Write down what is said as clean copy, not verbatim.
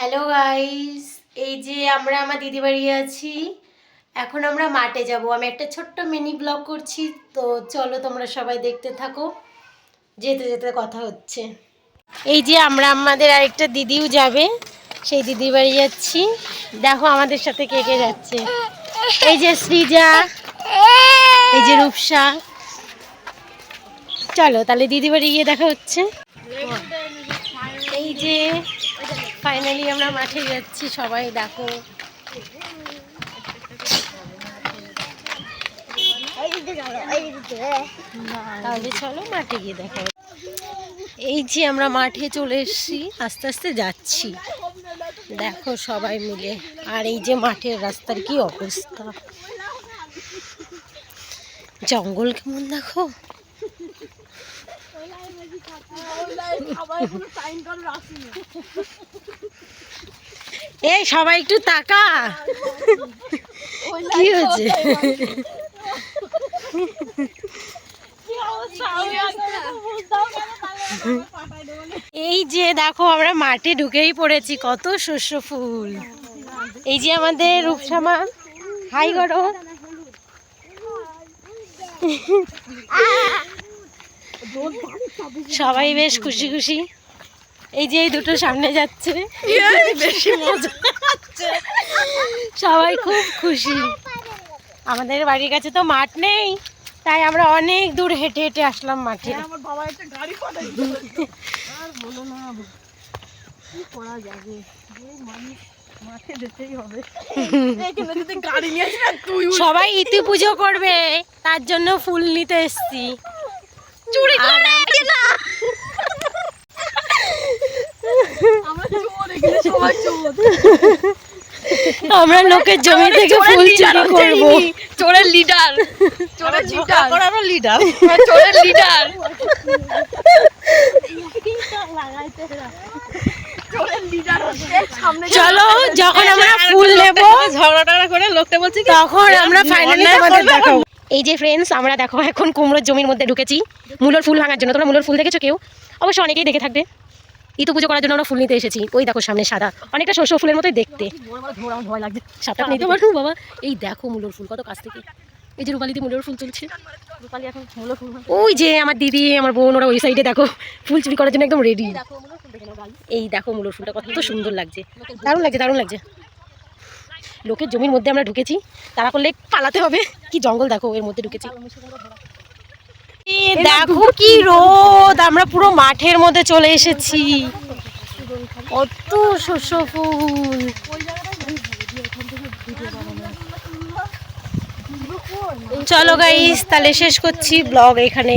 Hello guys, এই যে আমরা আমার দিদি বাড়ি আছি। এখন আমরা মাঠে যাব। আমি একটা ছোট্ট মিনি ব্লগ করছি, তো চলো তোমরা সবাই দেখতে থাকো। যেতে যেতে কথা হচ্ছে। এই যে আমরা আমাদের আরেকটা দিদিও যাবে, সেই দিদির বাড়ি যাচ্ছি। দেখো আমাদের সাথে কে কে যাচ্ছে। এই যে সৃজা, এই যে রূপসা। চলো তাহলে দিদি বাড়ি গিয়ে দেখা হচ্ছে। এই যে ফাইনালি আমরা মাঠে যাচ্ছি, সবাই দেখো। তাহলে চলো মাঠে গিয়ে দেখা হবে। এই যে আমরা মাঠে চলে এসেছি, আস্তে আস্তে যাচ্ছি দেখো সবাই মিলে। আর এই যে মাঠের রাস্তার কি অবস্থা, জঙ্গল কেমন দেখো। এই সবাই একটু তাকা, কি হয়েছে? এই যে দেখো আমরা মাঠে ঢুকেই পড়েছি, কত শস্য ফুল। এই যে আমাদের রূপসামা, হাই করো। সবাই বেশ খুশি খুশি। এই যে এই দুটো সামনে যাচ্ছে, বেশি মজা, সবাই খুব খুশি। আমাদের বাড়ির কাছে তো মাঠ নেই, তাই আমরা অনেক দূর হেঁটে হেঁটে আসলাম মাঠে। আমার বাবা একটা গাড়ি পাঠাইছে, আর বলো না কি করা যাবে, মানুষ মাঠে যেতেই হবে। এখানে যদি গাড়ি নিয়ে আসে না, তুই সবাই ইতি পুজো করবে, তার জন্য ফুল নিতে এসেছি। চুরি করে না, আমরা চোর, এখানে সবাই চোর। আমরা লোকের জমি থেকে ফুল চুরি করব। চোরের লিডার, চোরের লিডার, আমরা লিডার, চোরের লিডার। চলো যখন আমরা ফুল নেব, ঝগড়া টগড়া করে লোকটা বলছে তখন আমরা ফাইনালি আমাদের দেখাবো। এই যে ফ্রেন্ডস, আমরা দেখো এখন কুমড়োর জমির মধ্যে ঢুকেছি মূলর ফুল ভাঙার জন্য। তোমরা মূলর ফুল দেখেছো কেউ? অবশ্য অনেকেই দেখে থাকবে। ইতো পুজো করার জন্য আমরা ফুল নিতে এসেছি। ওই দেখো সামনে সাদা, অনেকটা শস্য ফুলের মতোই দেখতে। সাপটা নিতে পারবো বাবা। এই দেখো মূলর ফুল কত কাছ থেকে। এই যে রূপালিতে মূলর ফুল তুলছে। রূপালি এখন মূলর ফুল, ওই যে আমার দিদি আমার বোন, ওরা ওই সাইডে দেখো ফুল চুরি করার জন্য একদম রেডি। এই দেখো মূলর ফুলটা কত সুন্দর লাগছে, দারুণ লাগছে, দারুণ লাগছে। লোকের জমির মধ্যে আমরা ঢুকেছি, তারা করলে পালাতে হবে। কি জঙ্গল দেখো, এর মধ্যে ঢুকেছি। দেখো কি রোদ, আমরা পুরো মাঠের মধ্যে চলে এসেছি। কত শস্য ফুল। চলো গাইস, তাহলে শেষ করছি ব্লগ এখানে।